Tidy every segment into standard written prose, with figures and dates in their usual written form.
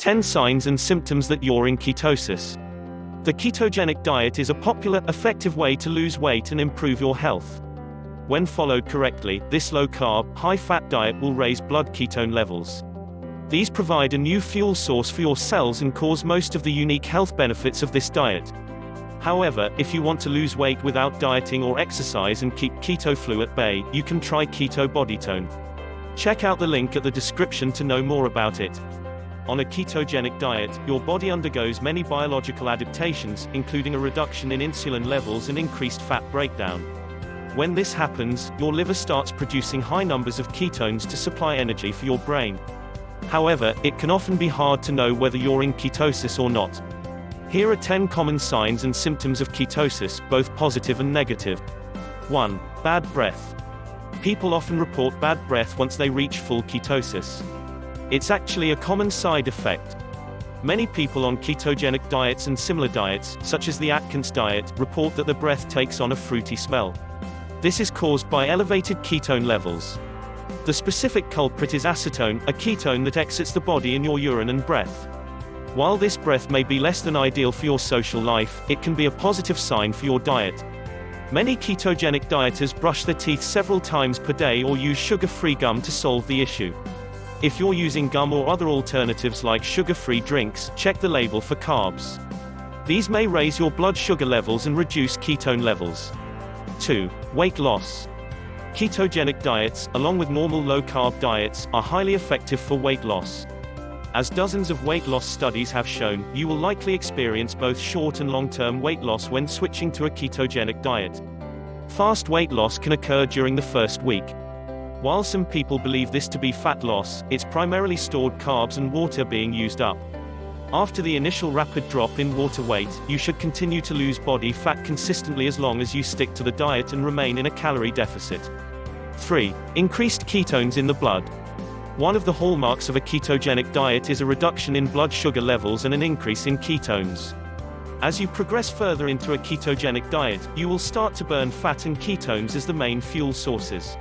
10 signs and symptoms that you're in ketosis. The ketogenic diet is a popular, effective way to lose weight and improve your health. When followed correctly, this low-carb, high-fat diet will raise blood ketone levels. These provide a new fuel source for your cells and cause most of the unique health benefits of this diet. However, if you want to lose weight without dieting or exercise and keep keto flu at bay, you can try Keto Bodytone. Check out the link at the description to know more about it. On a ketogenic diet, your body undergoes many biological adaptations, including a reduction in insulin levels and increased fat breakdown. When this happens, your liver starts producing high numbers of ketones to supply energy for your brain. However, it can often be hard to know whether you're in ketosis or not. Here are 10 common signs and symptoms of ketosis, both positive and negative. 1. Bad breath. People often report bad breath once they reach full ketosis. It's actually a common side effect. Many people on ketogenic diets and similar diets, such as the Atkins diet, report that the breath takes on a fruity smell. This is caused by elevated ketone levels. The specific culprit is acetone, a ketone that exits the body in your urine and breath. While this breath may be less than ideal for your social life, it can be a positive sign for your diet. Many ketogenic dieters brush their teeth several times per day or use sugar-free gum to solve the issue. If you're using gum or other alternatives like sugar-free drinks, check the label for carbs. These may raise your blood sugar levels and reduce ketone levels. 2. Weight loss. Ketogenic diets, along with normal low-carb diets, are highly effective for weight loss. As dozens of weight loss studies have shown, you will likely experience both short and long-term weight loss when switching to a ketogenic diet. Fast weight loss can occur during the first week. While some people believe this to be fat loss, it's primarily stored carbs and water being used up. After the initial rapid drop in water weight, you should continue to lose body fat consistently as long as you stick to the diet and remain in a calorie deficit. 3. Increased ketones in the blood. One of the hallmarks of a ketogenic diet is a reduction in blood sugar levels and an increase in ketones. As you progress further into a ketogenic diet, you will start to burn fat and ketones as the main fuel sources.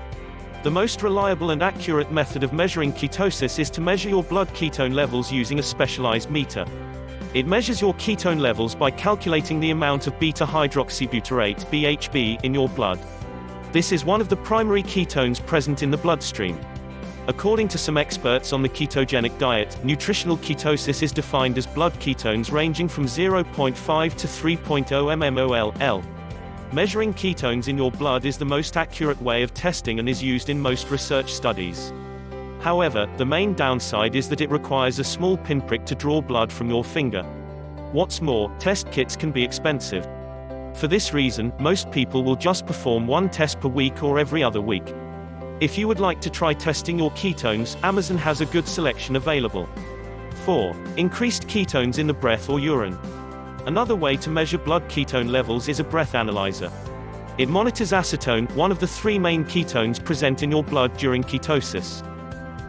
The most reliable and accurate method of measuring ketosis is to measure your blood ketone levels using a specialized meter. It measures your ketone levels by calculating the amount of beta-hydroxybutyrate (BHB) in your blood. This is one of the primary ketones present in the bloodstream. According to some experts on the ketogenic diet, nutritional ketosis is defined as blood ketones ranging from 0.5 to 3.0 mmol/L. Measuring ketones in your blood is the most accurate way of testing and is used in most research studies. However, the main downside is that it requires a small pinprick to draw blood from your finger. What's more, test kits can be expensive. For this reason, most people will just perform one test per week or every other week. If you would like to try testing your ketones, Amazon has a good selection available. 4. Increased ketones in the breath or urine. Another way to measure blood ketone levels is a breath analyzer. It monitors acetone, one of the 3 main ketones present in your blood during ketosis.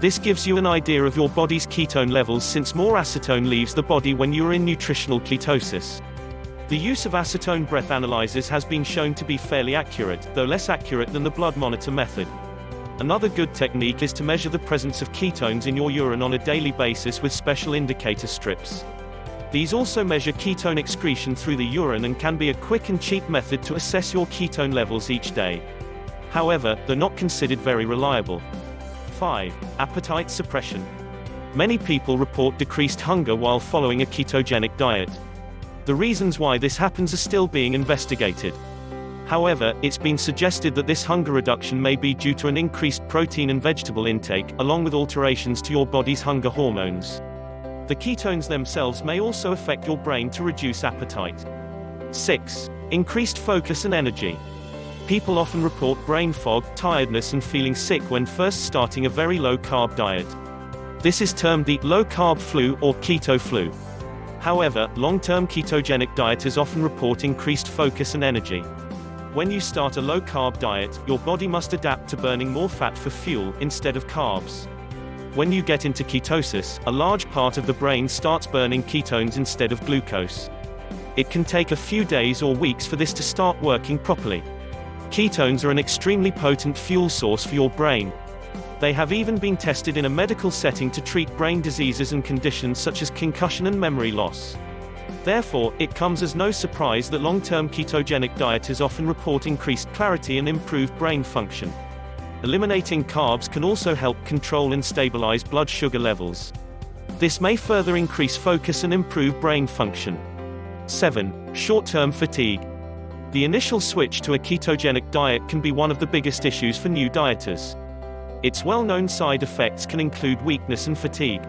This gives you an idea of your body's ketone levels since more acetone leaves the body when you are in nutritional ketosis. The use of acetone breath analyzers has been shown to be fairly accurate, though less accurate than the blood monitor method. Another good technique is to measure the presence of ketones in your urine on a daily basis with special indicator strips. These also measure ketone excretion through the urine and can be a quick and cheap method to assess your ketone levels each day. However, they're not considered very reliable. 5. Appetite suppression. Many people report decreased hunger while following a ketogenic diet. The reasons why this happens are still being investigated. However, it's been suggested that this hunger reduction may be due to an increased protein and vegetable intake, along with alterations to your body's hunger hormones. The ketones themselves may also affect your brain to reduce appetite. 6. Increased focus and energy. People often report brain fog, tiredness and feeling sick when first starting a very low-carb diet. This is termed the low-carb flu or keto flu. However, long-term ketogenic dieters often report increased focus and energy. When you start a low-carb diet, your body must adapt to burning more fat for fuel, instead of carbs. When you get into ketosis, a large part of the brain starts burning ketones instead of glucose. It can take a few days or weeks for this to start working properly. Ketones are an extremely potent fuel source for your brain. They have even been tested in a medical setting to treat brain diseases and conditions such as concussion and memory loss. Therefore, it comes as no surprise that long-term ketogenic dieters often report increased clarity and improved brain function. Eliminating carbs can also help control and stabilize blood sugar levels. This may further increase focus and improve brain function. 7. Short-term fatigue. The initial switch to a ketogenic diet can be one of the biggest issues for new dieters. Its well-known side effects can include weakness and fatigue.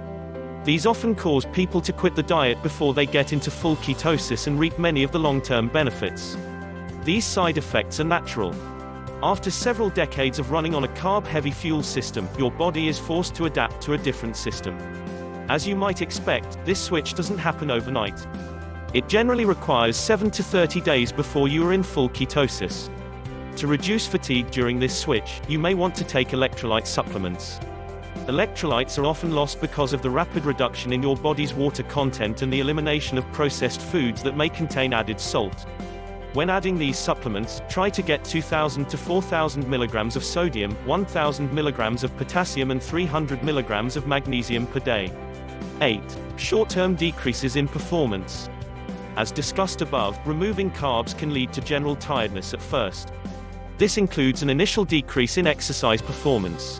These often cause people to quit the diet before they get into full ketosis and reap many of the long-term benefits. These side effects are natural. After several decades of running on a carb-heavy fuel system, your body is forced to adapt to a different system. As you might expect, this switch doesn't happen overnight. It generally requires 7 to 30 days before you are in full ketosis. To reduce fatigue during this switch, you may want to take electrolyte supplements. Electrolytes are often lost because of the rapid reduction in your body's water content and the elimination of processed foods that may contain added salt. When adding these supplements, try to get 2,000 to 4,000 milligrams of sodium, 1,000 milligrams of potassium and 300 milligrams of magnesium per day. 8. Short-term decreases in performance. As discussed above, removing carbs can lead to general tiredness at first. This includes an initial decrease in exercise performance.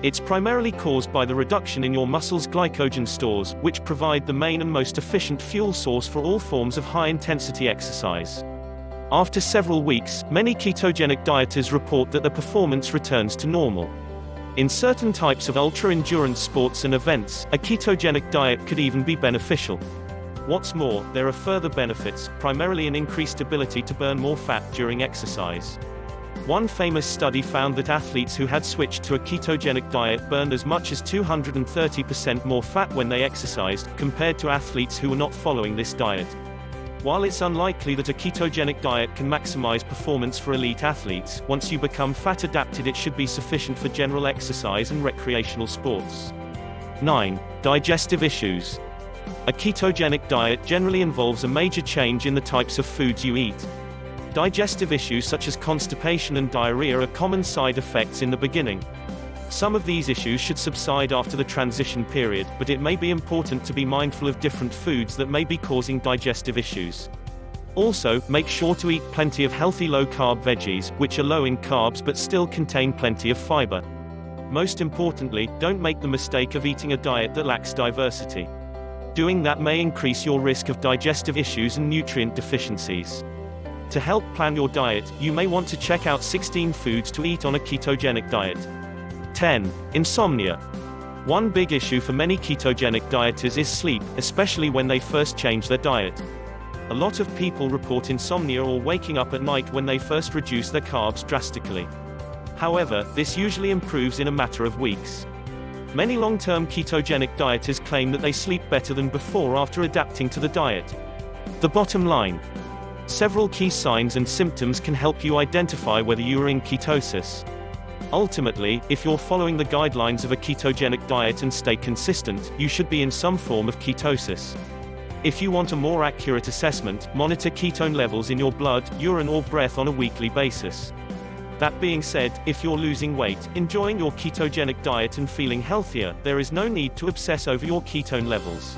It's primarily caused by the reduction in your muscles' glycogen stores, which provide the main and most efficient fuel source for all forms of high-intensity exercise. After several weeks, many ketogenic dieters report that their performance returns to normal. In certain types of ultra-endurance sports and events, a ketogenic diet could even be beneficial. What's more, there are further benefits, primarily an increased ability to burn more fat during exercise. One famous study found that athletes who had switched to a ketogenic diet burned as much as 230% more fat when they exercised, compared to athletes who were not following this diet. While it's unlikely that a ketogenic diet can maximize performance for elite athletes, once you become fat adapted it should be sufficient for general exercise and recreational sports. 9. Digestive issues. A ketogenic diet generally involves a major change in the types of foods you eat. Digestive issues such as constipation and diarrhea are common side effects in the beginning. Some of these issues should subside after the transition period, but it may be important to be mindful of different foods that may be causing digestive issues. Also, make sure to eat plenty of healthy low-carb veggies, which are low in carbs but still contain plenty of fiber. Most importantly, don't make the mistake of eating a diet that lacks diversity. Doing that may increase your risk of digestive issues and nutrient deficiencies. To help plan your diet, you may want to check out 16 foods to eat on a ketogenic diet. 10. Insomnia. One big issue for many ketogenic dieters is sleep, especially when they first change their diet. A lot of people report insomnia or waking up at night when they first reduce their carbs drastically. However, this usually improves in a matter of weeks. Many long-term ketogenic dieters claim that they sleep better than before after adapting to the diet. The bottom line. Several key signs and symptoms can help you identify whether you are in ketosis. Ultimately, if you're following the guidelines of a ketogenic diet and stay consistent, you should be in some form of ketosis. If you want a more accurate assessment, monitor ketone levels in your blood, urine or breath on a weekly basis. That being said, if you're losing weight, enjoying your ketogenic diet and feeling healthier, there is no need to obsess over your ketone levels.